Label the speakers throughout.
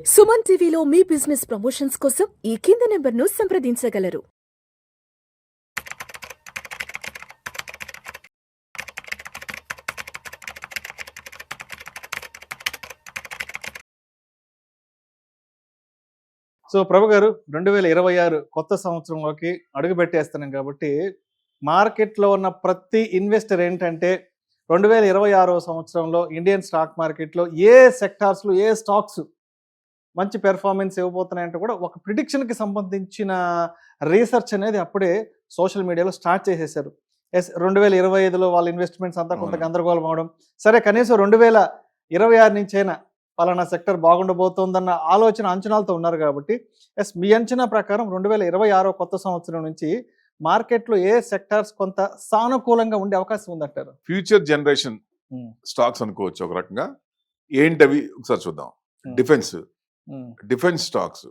Speaker 1: సుమన్ టీవీలో మీ business promotions కోసం ఈ కింది నెంబర్ను సంప్రదించగలరు.
Speaker 2: సో ప్రభు గారు 2026 కొత్త సంవత్సరంలోకి అడుగు పెట్టేస్తున్నాం కాబట్టి మార్కెట్లో ఉన్న ప్రతి ఇన్వెస్టర్ ఏంటంటే 2026 సంవత్సరంలో ఇండియన్ స్టాక్ మార్కెట్లో ఏ సెక్టార్స్లో ఏ స్టాక్స్ మంచి పెర్ఫార్మెన్స్ ఇవ్వబోతున్నాయంటే కూడా ఒక ప్రిడిక్షన్కి సంబంధించిన రీసెర్చ్ అనేది అప్పుడే సోషల్ మీడియాలో స్టార్ట్ చేసేసారు. 2025లో వాళ్ళ ఇన్వెస్ట్మెంట్స్ అంతా కొంత గందరగోళం అవడం, సరే కనీసం 2026 నుంచైనా పలానా సెక్టర్ బాగుండబోతోందన్న ఆలోచన అంచనాలతో ఉన్నారు కాబట్టి మీ అంచనా ప్రకారం 2026 కొత్త సంవత్సరం నుంచి మార్కెట్లో ఏ సెక్టార్స్ కొంత సానుకూలంగా ఉండే అవకాశం ఉందంటారు?
Speaker 3: ఫ్యూచర్ జనరేషన్ స్టాక్స్ అనుకోవచ్చు ఒక రకంగా. ఏంటవి ఒకసారి చూద్దాం. డిఫెన్స్ స్టాక్స్,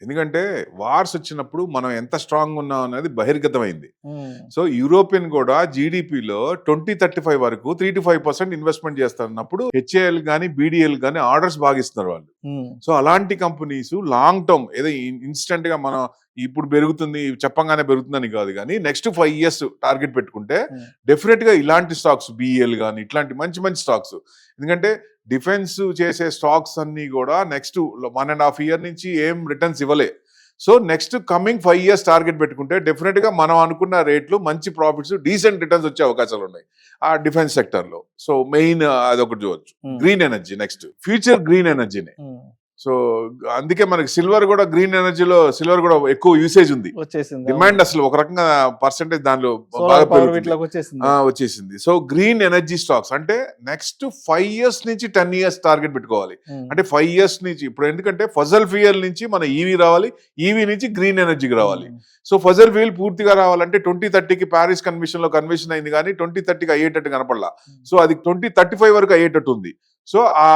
Speaker 3: ఎందుకంటే వార్స్ వచ్చినప్పుడు మనం ఎంత స్ట్రాంగ్ ఉన్నాం అనేది బహిర్గతమైంది. సో యూరోపియన్ కూడా జీడిపిలో 2035 వరకు 3 to 5% ఇన్వెస్ట్మెంట్ చేస్తున్నప్పుడు హెచ్ఏఎల్ కానీ బీడీఎల్ కానీ ఆర్డర్స్ బాగిస్తున్నారు వాళ్ళు. సో అలాంటి కంపెనీస్ లాంగ్ టర్మ్, ఏదో ఇన్స్టెంట్ గా మనం ఇప్పుడు పెరుగుతుంది చెప్పంగానే పెరుగుతుందని కాదు, కానీ నెక్స్ట్ 5 years టార్గెట్ పెట్టుకుంటే డెఫినెట్ గా ఇలాంటి స్టాక్స్ బీఈఎల్ కానీ ఇట్లాంటి మంచి మంచి స్టాక్స్, ఎందుకంటే డిఫెన్స్ చేసే స్టాక్స్ అన్ని కూడా నెక్స్ట్ 1.5 year నుంచి ఏం రిటర్న్స్ ఇవ్వలే. So next coming 5 years target పెట్టుకుంటే డెఫినెట్ గా మనం అనుకున్న రేట్లు మంచి ప్రాఫిట్స్ డీసెంట్ రిటర్న్స్ వచ్చే అవకాశాలు ఉన్నాయి ఆ డిఫెన్స్ సెక్టర్ లో. సో మెయిన్ అదొకటి చూడొచ్చు. Green energy next, future green ఎనర్జీనే. సో అందుకే మనకి సిల్వర్ కూడా, గ్రీన్ ఎనర్జీలో సిల్వర్ కూడా ఎక్కువ యూసేజ్ ఉంది, డిమాండ్ అసలు ఒక రకంగా పర్సెంటేజ్ దానిలో వచ్చేసింది. సో గ్రీన్ ఎనర్జీ స్టాక్స్ అంటే నెక్స్ట్ 5 years నుంచి 10 years టార్గెట్ పెట్టుకోవాలి. అంటే 5 years నుంచి ఇప్పుడు, ఎందుకంటే ఫజల్ ఫ్యూయల్ నుంచి మన ఈవీ రావాలి, ఈవీ నుంచి గ్రీన్ ఎనర్జీకి రావాలి. సో ఫజల్ ఫ్యూయల్ పూర్తిగా రావాలంటే 2030కి ప్యారిస్ కన్వెన్షన్ లో కన్వెన్షన్ అయింది, కానీ 2030కి అయ్యేటట్టు కనపడలా. సో అది 2035 వరకు అయ్యేటట్టు ఉంది. సో ఆ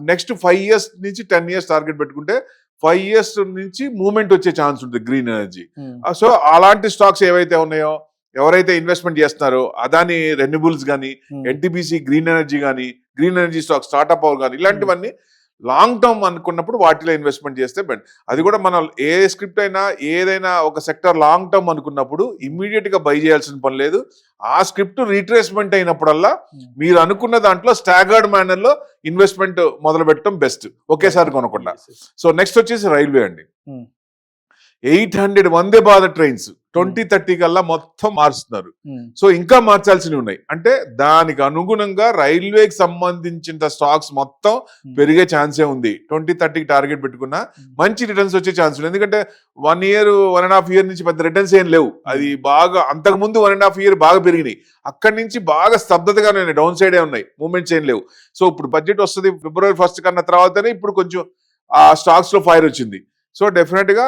Speaker 3: నెక్స్ట్ 5 years నుంచి 10 years టార్గెట్ పెట్టుకుంటే 5 years నుంచి మూవ్మెంట్ వచ్చే ఛాన్స్ ఉంటుంది గ్రీన్ ఎనర్జీ. సో అలాంటి స్టాక్స్ ఏవైతే ఉన్నాయో, ఎవరైతే ఇన్వెస్ట్మెంట్ చేస్తున్నారో, అదాని రెన్యూబుల్స్ కానీ, ఎన్టీపీసీ గ్రీన్ ఎనర్జీ కానీ, green energy stocks, startup power కానీ, ఇలాంటివన్నీ లాంగ్ టర్మ్ అనుకున్నప్పుడు వాటిలో ఇన్వెస్ట్మెంట్ చేస్తే బెటర్. అది కూడా మనం ఏ స్క్రిప్ట్ అయినా ఏదైనా ఒక సెక్టర్ లాంగ్ టర్మ్ అనుకున్నప్పుడు ఇమ్మీడియట్ గా బై చేయాల్సిన పని లేదు. ఆ స్క్రిప్ట్ రీట్రేస్మెంట్ అయినప్పుడల్లా మీరు అనుకున్న దాంట్లో స్టాగర్డ్ మేనర్ లో ఇన్వెస్ట్మెంట్ మొదలు పెట్టడం బెస్ట్, ఒకేసారి కొనకుండా. సో నెక్స్ట్ వచ్చేసి రైల్వే అండి. 800 వందే భారత్ ట్రైన్స్ 2030 కల్లా మొత్తం మారుస్తున్నారు. సో ఇంకా మార్చాల్సినవి ఉన్నాయి. అంటే దానికి అనుగుణంగా రైల్వేకి సంబంధించిన స్టాక్స్ మొత్తం పెరిగే ఛాన్సే ఉంది. 2030కి టార్గెట్ పెట్టుకున్నా మంచి రిటర్న్స్ వచ్చే ఛాన్స్ ఉంది. ఎందుకంటే 1 year 1.5 year నుంచి పెద్ద రిటర్న్స్ ఏం లేవు. అది బాగా అంతకుముందు 1.5 year బాగా పెరిగినాయి, అక్కడి నుంచి బాగా స్తబ్దతగానే ఉన్నాయి, డౌన్ సైడే ఉన్నాయి, మూవ్మెంట్స్ ఏం లేవు. సో ఇప్పుడు బడ్జెట్ వస్తుంది February 1st కన్నా తర్వాతనే ఇప్పుడు కొంచెం ఆ స్టాక్స్ లో ఫైర్ వచ్చింది. సో డెఫినెట్ గా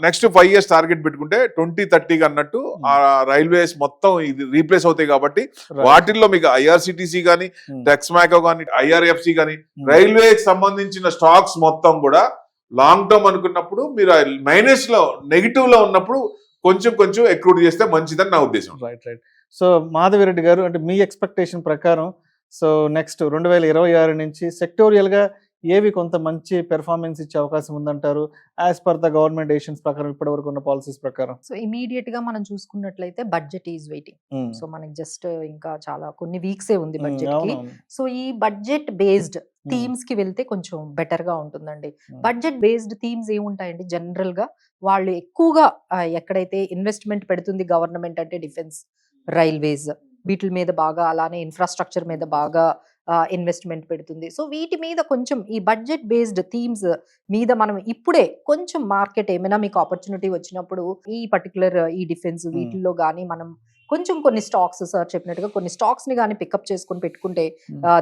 Speaker 3: నెక్స్ట్ 5 years టార్గెట్ పెట్టుకుంటే 2030 అన్నట్టు ఆ రైల్వేస్ మొత్తం ఇది రీప్లేస్ అవుతాయి. కాబట్టి వాటిల్లో మీకు ఐఆర్సిటిసి కానీ, టెక్స్మాకో కానీ, ఐఆర్ఎఫ్సి కానీ, రైల్వేకి సంబంధించిన స్టాక్స్ మొత్తం కూడా లాంగ్ టర్మ్ అనుకున్నప్పుడు మీరు మైనస్ లో, నెగిటివ్ లో ఉన్నప్పుడు కొంచెం కొంచెం ఎక్రూట్ చేస్తే మంచిదని నా ఉద్దేశం.
Speaker 2: రైట్. సో మాధవిరెడ్డి గారు, అంటే మీ ఎక్స్పెక్టేషన్ ప్రకారం సో నెక్స్ట్ 2026 నుంచి సెక్టోరియల్ గా ఏవి కొంత మంచి పెర్ఫార్మెన్స్ ఇచ్చే అవకాశం ఉందంటారు as per the government decisions ప్రకారం, ఇప్పటి వరకు ఉన్న పాలసీస్ ప్రకారం?
Speaker 4: సో ఇమీడియట్ గా మనం చూసుకున్నట్లయితే బడ్జెట్ ఈజ్ వెయిటింగ్. సో మనకి జస్ట్ ఇంకా చాలా కొన్ని వీక్సే ఉంది బడ్జెట్ కి. సో ఈ బడ్జెట్ బేస్డ్ థీమ్స్ కి వెళ్తే కొంచెం బెటర్ గా ఉంటుందండి. బడ్జెట్ బేస్డ్ థీమ్స్ ఏముంటాయండి, జనరల్ గా వాళ్ళు ఎక్కువగా ఎక్కడైతే ఇన్వెస్ట్మెంట్ పెడుతుంది గవర్నమెంట్ అంటే డిఫెన్స్, రైల్వేస్, వీటి మీద బాగా, అలానే ఇన్ఫ్రాస్ట్రక్చర్ మీద బాగా ఇన్వెస్ట్మెంట్ పెడుతుంది. సో వీటి మీద కొంచెం ఈ బడ్జెట్ బేస్డ్ థీమ్స్ మీద మనం ఇప్పుడే కొంచెం మార్కెట్ ఏమైనా మీకు ఆపర్చునిటీ వచ్చినప్పుడు ఈ పర్టికులర్ ఈ డిఫెన్స్ వీటిల్లో కానీ మనం కొంచెం కొన్ని స్టాక్స్, సార్ చెప్పినట్టుగా కొన్ని స్టాక్స్ ని కానీ పికప్ చేసుకొని పెట్టుకుంటే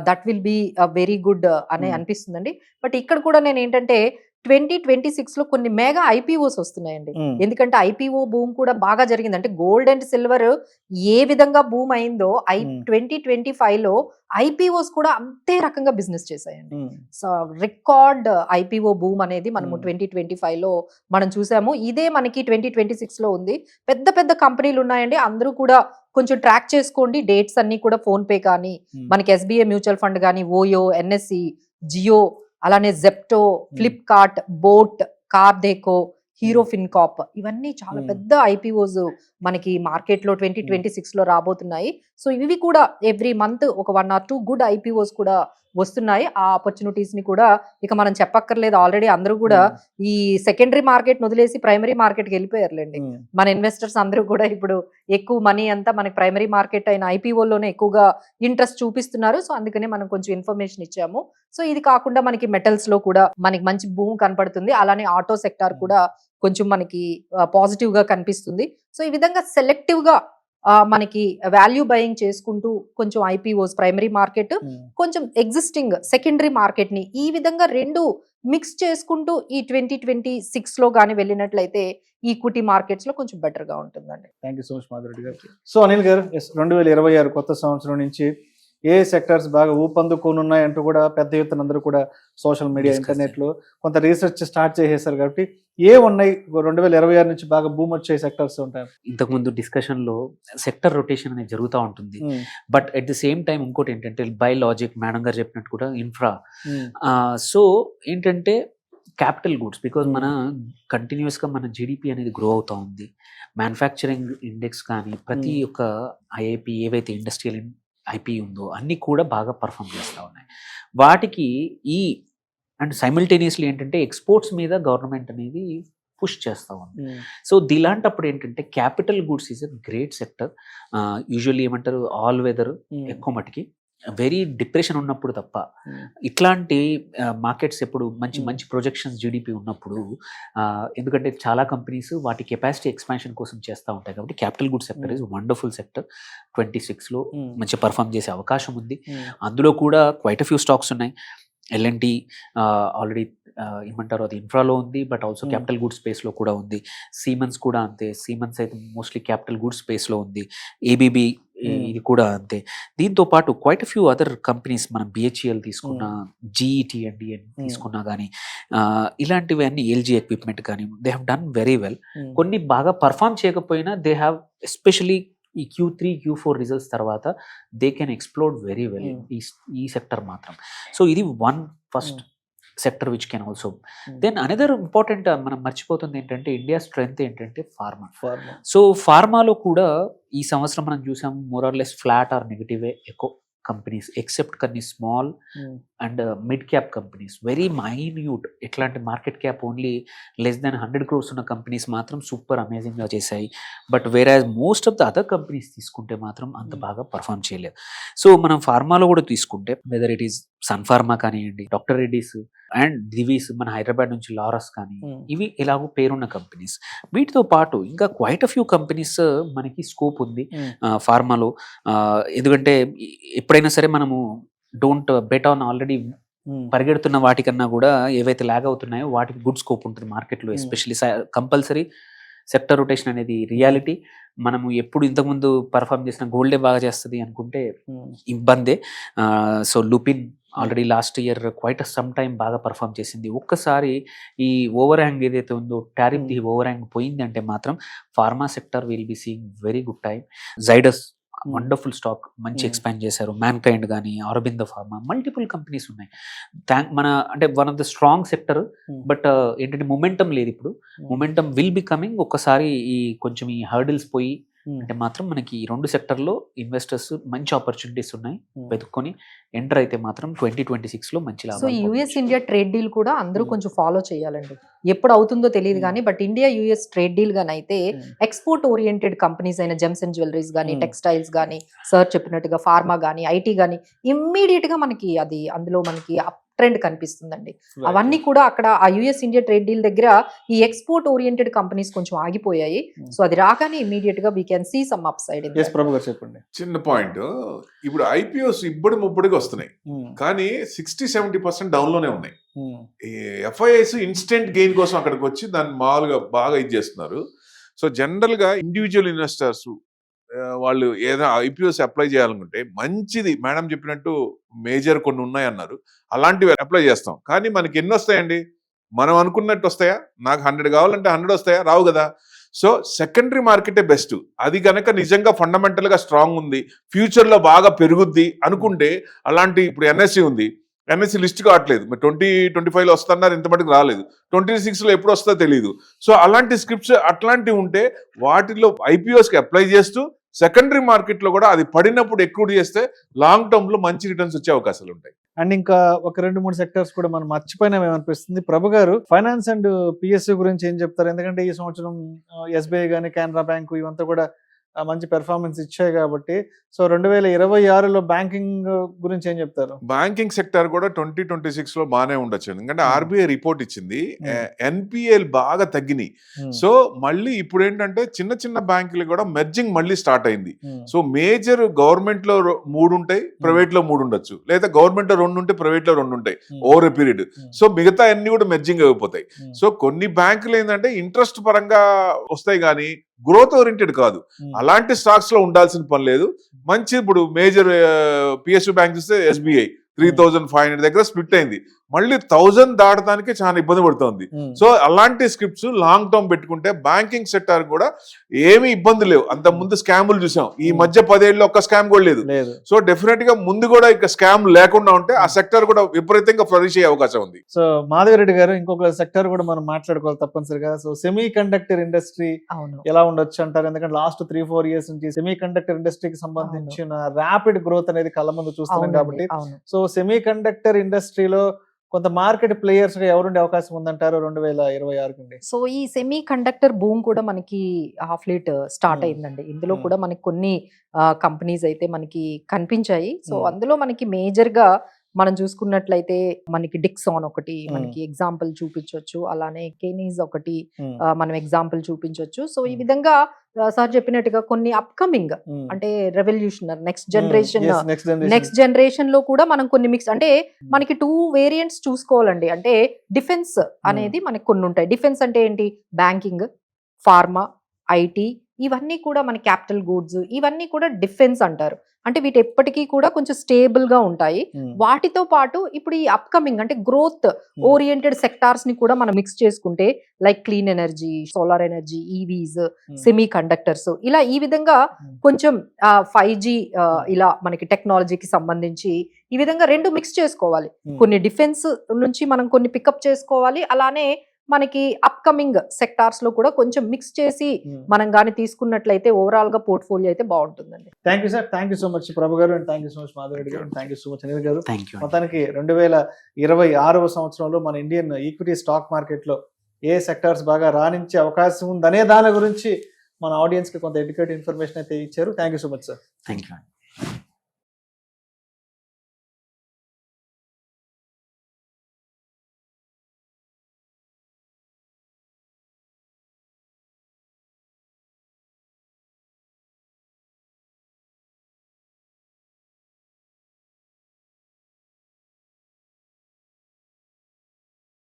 Speaker 4: that will be very good అని అనిపిస్తుందండి. బట్ ఇక్కడ కూడా నేను ఏంటంటే 2026 లో కొన్ని మెగా ఐపీఓస్ వస్తున్నాయండి. ఎందుకంటే ఐపీఓ బూమ్ కూడా బాగా జరిగింది. అంటే గోల్డ్ అండ్ సిల్వర్ ఏ విధంగా బూమ్ అయిందో 2025 లో ఐపీఓస్ కూడా అంతే రకంగా బిజినెస్ చేశాయండి. సో రికార్డ్ ఐపీఓ బూమ్ అనేది మనము 2025 లో మనం చూసాము. ఇదే మనకి 2026 లో ఉంది. పెద్ద పెద్ద కంపెనీలు ఉన్నాయండి, అందరూ కూడా కొంచెం ట్రాక్ చేసుకోండి డేట్స్ అన్ని కూడా. ఫోన్ పే కానీ, మనకి ఎస్బీఐ మ్యూచువల్ ఫండ్ కానీ, ఓయో, ఎన్ఎస్సి, జియో, అలానే జెప్టో, ఫ్లిప్కార్ట్, బోట్, కార్డేకో, హీరో ఫిన్కాప్, ఇవన్నీ చాలా పెద్ద ఐపీఓస్ మనకి మార్కెట్ లో 2026 లో రాబోతున్నాయి. సో ఇవి కూడా ఎవ్రీ మంత్ ఒక 1 or 2 గుడ్ ఐపీఓస్ కూడా వస్తున్నాయి. ఆ ఆపర్చునిటీస్ ని కూడా ఇక మనం చెప్పక్కర్లేదు, ఆల్రెడీ అందరూ కూడా ఈ సెకండరీ మార్కెట్ వదిలేసి ప్రైమరీ మార్కెట్ కి వెళ్ళిపోయారులేండి. మన ఇన్వెస్టర్స్ అందరూ కూడా ఇప్పుడు ఎక్కువ మనీ అంతా మనకి ప్రైమరీ మార్కెట్ అయిన ఐపీఓలోనే ఎక్కువగా ఇంట్రెస్ట్ చూపిస్తున్నారు. సో అందుకనే మనం కొంచెం ఇన్ఫర్మేషన్ ఇచ్చాము. సో ఇది కాకుండా మనకి మెటల్స్ లో కూడా మనకి మంచి బూమ్ కనపడుతుంది. అలానే ఆటో సెక్టార్ కూడా కొంచెం మనకి పాజిటివ్ గా కనిపిస్తుంది. సో ఈ విధంగా సెలెక్టివ్ గా మనకి వాల్యూ బయింగ్ చేసుకుంటూ కొంచెం ఐపీఓస్ ప్రైమరీ మార్కెట్, కొంచెం ఎగ్జిస్టింగ్ సెకండరీ మార్కెట్ ని ఈ విధంగా రెండు మిక్స్ చేసుకుంటూ ఈ 2026 లో గానీ వెళ్ళినట్లయితే ఈక్విటీ మార్కెట్స్ లో కొంచెం బెటర్ గా ఉంటుందండి.
Speaker 2: Thank you so much Madhu Reddy గారు. సో అనిల్ గారు, 2026 కొత్త సంవత్సరం నుంచి ఏ సెక్టర్స్ బాగా ఊపందుకోనున్నాయి అంటూ కూడా పెద్ద ఎత్తున అందరూ కూడా సోషల్ మీడియా, ఇంటర్నెట్ లో కొంత రీసెర్చ్ స్టార్ట్ చేసేసారు కాబట్టి ఏ ఉన్నాయి 2026 నుంచి బాగా బూమ్ వచ్చే సెక్టర్స్ ఉంటాయి?
Speaker 5: ఇంతకుముందు డిస్కషన్ లో సెక్టర్ రొటేషన్ అనేది జరుగుతూ ఉంటుంది. But at the same time ఇంకోటి ఏంటంటే బై లాజిక్ మేడం గారు చెప్పినట్టు కూడా ఇన్ఫ్రా. సో ఏంటంటే క్యాపిటల్ గూడ్స్, బికాజ్ మన కంటిన్యూస్ గా మన జీడిపి అనేది గ్రో అవుతా ఉంది. మ్యానుఫ్యాక్చరింగ్ ఇండెక్స్ కానీ ప్రతి ఒక్క ఐఐపి ఏవైతే ఇండస్ట్రియల్ ఐపీ ఉందో అన్నీ కూడా బాగా పర్ఫామ్ చేస్తూ ఉన్నాయి. వాటికి అండ్ సైమిల్టేనియస్లీ ఏంటంటే ఎక్స్పోర్ట్స్ మీద గవర్నమెంట్ అనేది పుష్ చేస్తూ ఉంది. సో ఇలాంటప్పుడు ఏంటంటే capital goods is a great sector. Usually ఏమంటారు, ఆల్ వెదర్ ఎక్కువ మటుకి వెరీ డిప్రెషన్ ఉన్నప్పుడు తప్ప, ఇట్లాంటి మార్కెట్స్ ఎప్పుడు మంచి ప్రొజెక్షన్స్ జీడిపి ఉన్నప్పుడు, ఎందుకంటే చాలా కంపెనీస్ వాటి కెపాసిటీ ఎక్స్పాన్షన్ కోసం చేస్తూ ఉంటాయి కాబట్టి capital good sector is wonderful sector. 26 లో మంచి పర్ఫామ్ చేసే అవకాశం ఉంది. అందులో కూడా క్వైట్ ఫ్యూ స్టాక్స్ ఉన్నాయి. L&T ఆల్రెడీ ఏమంటారు అది ఇన్ఫ్రాలో ఉంది, బట్ ఆల్సో క్యాపిటల్ గుడ్ స్పేస్లో కూడా ఉంది. సీమెన్స్ కూడా అంతే, సీమెన్స్ అయితే మోస్ట్లీ క్యాపిటల్ గుడ్ స్పేస్లో ఉంది. ఏబీబీ ఇది కూడా అంతే. దీంతో పాటు క్వైట్ ఫ్యూ అదర్ కంపెనీస్, మనం బిహెచ్ఈఎల్ తీసుకున్నా, GET&D తీసుకున్నా కానీ, ఇలాంటివి అన్ని ఎల్జీ ఎక్విప్మెంట్ కానీ they have done very well. కొన్ని బాగా పర్ఫామ్ చేయకపోయినా దే హ్యావ్ ఎస్పెషలీ ఈ Q3, Q4 రిజల్ట్స్ తర్వాత they can explore very well ఈ సెక్టర్ మాత్రం. సో ఇది first sector which can also. Then another important మనం మర్చిపోతుంది ఏంటంటే ఇండియా స్ట్రెంగ్త్ ఏంటంటే ఫార్మా. సో ఫార్మాలో కూడా ఈ సంవత్సరం మనం చూసాము more or less flat or నెగిటివే ఎక్కువ కంపెనీస్, ఎక్సెప్ట్ కొన్ని small and mid cap companies, very minute, ఎట్లాంటి market cap only less than 100 crores ఉన్న కంపెనీస్ మాత్రం సూపర్ అమేజింగ్గా చేశాయి. But average most of the other companies తీసుకుంటే మాత్రం అంత బాగా పర్ఫామ్ చేయలేదు. సో మనం ఫార్మాలో కూడా తీసుకుంటే whether it is Sun Pharma కానివ్వండి, డాక్టర్ రెడ్డీస్ అండ్ దివీస్, మన హైదరాబాద్ నుంచి లారస్ కానీ, ఇవి ఎలాగో పేరున్న కంపెనీస్. వీటితో పాటు ఇంకా క్వైట్ ఫ్యూ కంపెనీస్ మనకి స్కోప్ ఉంది ఫార్మాలో. ఎందుకంటే ఎప్పుడైనా సరే మనము డోంట్ బెట్ ఆన్ ఆల్రెడీ పరిగెడుతున్న వాటికన్నా కూడా ఏవైతే లాగ్ అవుతున్నాయో వాటికి గుడ్ స్కోప్ ఉంటుంది మార్కెట్లో. ఎస్పెషల్లీ కంపల్సరీ సెక్టర్ రొటేషన్ అనేది రియాలిటీ. మనము ఎప్పుడు ఇంతకుముందు పర్ఫామ్ చేసిన గోల్డే బాగా చేస్తుంది అనుకుంటే ఇబ్బందే. So Lupin already last year quite some time బాగా పర్ఫామ్ చేసింది. ఒక్కసారి ఈ ఓవర్ హ్యాంగ్ ఏదైతే ఉందో, టారిఫ్ ది ఓవర్ హ్యాంగ్ పోయింది అంటే మాత్రం pharma sector will be seeing very good time. Zydus wonderful stock, మంచి ఎక్స్పాండ్ చేశారు. మ్యాన్కైండ్ కానీ, ఆరోబిందో ఫార్మా, మల్టిపుల్ కంపెనీస్ ఉన్నాయి. మన అంటే one of the strong sector. But ఏంటంటే మొమెంటం లేదు ఇప్పుడు. Momentum will be coming. ఒక్కసారి ఈ కొంచెం ఈ హర్డిల్స్ పోయి అంటే మాత్రం మనకి ఈ రెండు సెక్టర్లో ఇన్వెస్టర్స్ మంచి ఆపర్చునిటీస్ ఉన్నాయి, వెతుక్కొని ఎంటర్ అయితే మాత్రం 2026 లో మంచి లాభం.
Speaker 4: So US India trade deal కూడా అందరూ కొంచెం ఫాలో చేయాలండి. ఎప్పుడు అవుతుందో తెలియదు కానీ, but India US trade deal గానీ అయితే ఎక్స్పోర్ట్ ఓరియంటెడ్ కంపెనీస్ అయిన జెమ్స్ అండ్ జ్యువెలరీస్ కానీ, టెక్స్టైల్స్ కానీ, సార్ చెప్పినట్టుగా ఫార్మా కానీ, ఐటీ కానీ ఇమ్మీడియట్ గా మనకి అది అందులో మనకి ట్రెండ్ కనిపిస్తుందండి. అవన్నీ కూడా అక్కడ ఆ యుఎస్ ఇండియా ట్రేడ్ డీల్ దగ్గర ఈ ఎక్స్పోర్ట్ ఓరియంటెడ్ కంపెనీస్ కొంచెం ఆగిపోయాయి. సో అది రాగానే ఇమీడియట్ గా we can see some upside.
Speaker 2: చెప్పండి.
Speaker 3: చిన్న పాయింట్, ఇప్పుడు ఐపీఓస్ ఇప్పుడు ముప్పటికి వస్తున్నాయి కానీ 60-70% డౌన్ లోనే ఉన్నాయి. ఎఫ్ఐఎస్ ఇన్స్టెంట్ గెయిన్ కోసం అక్కడికి వచ్చి దాన్ని మామూలుగా బాగా ఇది చేస్తున్నారు. సో జనరల్ గా ఇండివిజువల్ ఇన్వెస్టర్స్ వాళ్ళు ఏదైనా ఐపీఓస్ అప్లై చేయాలనుకుంటే మంచిది, మేడం చెప్పినట్టు మేజర్ కొన్ని ఉన్నాయన్నారు, అలాంటివి అప్లై చేస్తాం. కానీ మనకి ఎన్ని వస్తాయండి? మనం అనుకున్నట్టు వస్తాయా? నాకు 100 కావాలంటే 100 వస్తాయా? రావు కదా. సో సెకండరీ మార్కెటే బెస్ట్. అది కనుక నిజంగా ఫండమెంటల్ గా స్ట్రాంగ్ ఉంది, ఫ్యూచర్ లో బాగా పెరుగుద్ది అనుకుంటే, అలాంటి ఇప్పుడు ఎన్ఎస్సి ఉంది, ఎన్ఎస్సి లిస్ట్ కావట్లేదు. మరి 2025 లో వస్తున్నారు, ఇంత మటుకు రాలేదు. 26 లో ఎప్పుడు వస్తుందో తెలియదు. సో అలాంటి స్క్రిప్ట్స్ అట్లాంటివి ఉంటే వాటిలో ఐపీఓస్ కి అప్లై చేస్తూ సెకండరీ మార్కెట్ లో కూడా అది పడినప్పుడు ఎక్కువ చేస్తే లాంగ్ టర్మ్ లో మంచి రిటర్న్స్ వచ్చే అవకాశాలు ఉంటాయి.
Speaker 2: అండ్ ఇంకా ఒక 2-3 సెక్టర్స్ కూడా మనం మర్చిపోయినామేమనిపిస్తుంది. ప్రభు గారు, ఫైనాన్స్ అండ్ పిఎస్యు గురించి ఏం చెప్తారు? ఎందుకంటే ఈ సంవత్సరం ఎస్బీఐ కానీ కెనరా బ్యాంకు ఇవంతా కూడా మంచి పెర్ఫార్మెన్స్ ఇచ్చాయి కాబట్టి, సో 2026లో బ్యాంకింగ్ గురించి ఏం చెప్తారు?
Speaker 3: బ్యాంకింగ్ సెక్టర్ కూడా 2026 లో బాగానే ఉండొచ్చు. ఎందుకంటే ఆర్బీఐ రిపోర్ట్ ఇచ్చింది, ఎన్పిఎల్ బాగా తగ్గినాయి. సో మళ్ళీ ఇప్పుడు ఏంటంటే చిన్న చిన్న బ్యాంకులు కూడా మెర్జింగ్ మళ్ళీ స్టార్ట్ అయింది. సో మేజర్ గవర్నమెంట్ లో 3 ఉంటాయి, ప్రైవేట్ లో 3 ఉండొచ్చు, లేదా గవర్నమెంట్ లో 2 ఉంటే ప్రైవేట్ లో 2 ఉంటాయి ఓవర్ ఎ పీరియడ్. సో మిగతా అన్ని కూడా మెర్జింగ్ అయిపోతాయి. సో కొన్ని బ్యాంకులు ఏంటంటే ఇంట్రెస్ట్ పరంగా వస్తాయి కానీ గ్రోత్ ఓరియంటెడ్ కాదు. అలాంటి స్టాక్స్ లో ఉండాల్సిన పని లేదు. మంచి ఇప్పుడు మేజర్ పిఎస్యు బ్యాంక్ చూస్తే ఎస్బీఐ 3,500 దగ్గర స్ప్లిట్ అయింది, మళ్ళీ 1,000 దాటడానికి చాలా ఇబ్బంది పడుతుంది. సో అలాంటి స్క్రిప్ట్స్ లాంగ్ టర్మ్ పెట్టుకుంటే బ్యాంకింగ్ సెక్టర్ కూడా ఏమీ ఇబ్బంది లేవు. అంత ముందు స్కాములు చూసాం, ఈ మధ్య 10 ఏళ్ళు ఒక్క స్కామ్ కూడా లేదు. సో డెఫినెట్ గా ముందు కూడా ఇక స్కామ్ లేకుండా ఉంటే ఆ సెక్టర్ కూడా విపరీతంగా ఫ్లరిష్ అయ్యే అవకాశం ఉంది.
Speaker 2: సో మాధవిరెడ్డి గారు, ఇంకొక సెక్టర్ కూడా మనం మాట్లాడుకోవాలి తప్పనిసరిగా. సో సెమీ కండక్టర్ ఇండస్ట్రీ ఎలా ఉండొచ్చు అంటారు? ఎందుకంటే లాస్ట్ 3-4 ఇయర్స్ నుంచి సెమీ కండక్టర్ ఇండస్ట్రీకి సంబంధించిన ర్యాపిడ్ గ్రోత్ అనేది కళ్ళ ముందు చూస్తున్నాం కాబట్టి, సో సెమీ కండక్టర్ ఇండస్ట్రీలో కొంత మార్కెట్ ప్లేయర్స్ ఎవరుండే అవకాశం ఉందంటారు 2026
Speaker 4: సో ఈ సెమీ కండక్టర్ బూమ్ కూడా మనకి హాఫ్ లేట్ స్టార్ట్ అయిందండి. ఇందులో కూడా మనకి కొన్ని కంపెనీస్ అయితే మనకి కనిపించాయి. సో అందులో మనకి మేజర్ గా మనం చూసుకున్నట్లయితే మనకి డిక్సాన్ ఒకటి మనకి ఎగ్జాంపుల్ చూపించవచ్చు, అలానే కెనీస్ ఒకటి మనం ఎగ్జాంపుల్ చూపించవచ్చు. సో ఈ విధంగా సార్ చెప్పినట్టుగా కొన్ని అప్కమింగ్ అంటే రెవల్యూషనర్ నెక్స్ట్ జనరేషన్ లో కూడా మనం కొన్ని మిక్స్ అంటే మనకి 2 వేరియంట్స్ చూసుకోవాలండి. అంటే డిఫెన్స్ అనేది మనకి కొన్ని ఉంటాయి. డిఫెన్స్ అంటే ఏంటి? బ్యాంకింగ్, ఫార్మా, ఐటీ, ఇవన్నీ కూడా మన క్యాపిటల్ గూడ్స్, ఇవన్నీ కూడా డిఫెన్స్ అంటారు. అంటే వీటి ఎప్పటికీ కూడా కొంచెం స్టేబుల్ గా ఉంటాయి. వాటితో పాటు ఇప్పుడు ఈ అప్కమింగ్ అంటే గ్రోత్ ఓరియంటెడ్ సెక్టార్స్ ని కూడా మనం మిక్స్ చేసుకుంటే like clean energy, solar energy, EVs, semi conductors, ఇలా ఈ విధంగా కొంచెం 5G ఇలా మనకి టెక్నాలజీకి సంబంధించి ఈ విధంగా 2 మిక్స్ చేసుకోవాలి. కొన్ని డిఫెన్స్ నుంచి మనం కొన్ని పికప్ చేసుకోవాలి, అలానే మనకి అప్కమింగ్ సెక్టార్స్ లో కూడా కొంచెం మిక్స్ చేసి మనం గానీ తీసుకున్నట్లయితే ఓవరాల్ గా పోర్ట్ఫోలియో అయితే బాగుంటుందండి.
Speaker 2: Thank you sir, thank you so much Prabhu garu, and thank you so much Madhavareddy garu, thank you so much Anil garu. మొత్తానికి 2026వ సంవత్సరంలో మన ఇండియన్ ఈక్విటీ స్టాక్ మార్కెట్ లో ఏ సెక్టార్స్ బాగా రాణించే అవకాశం ఉందనే దాని గురించి మన ఆడియన్స్ కి కొంత ఎడ్యుకేటివ్ ఇన్ఫర్మేషన్ అయితే ఇచ్చారు. Thank you so much sir.
Speaker 5: Thank you.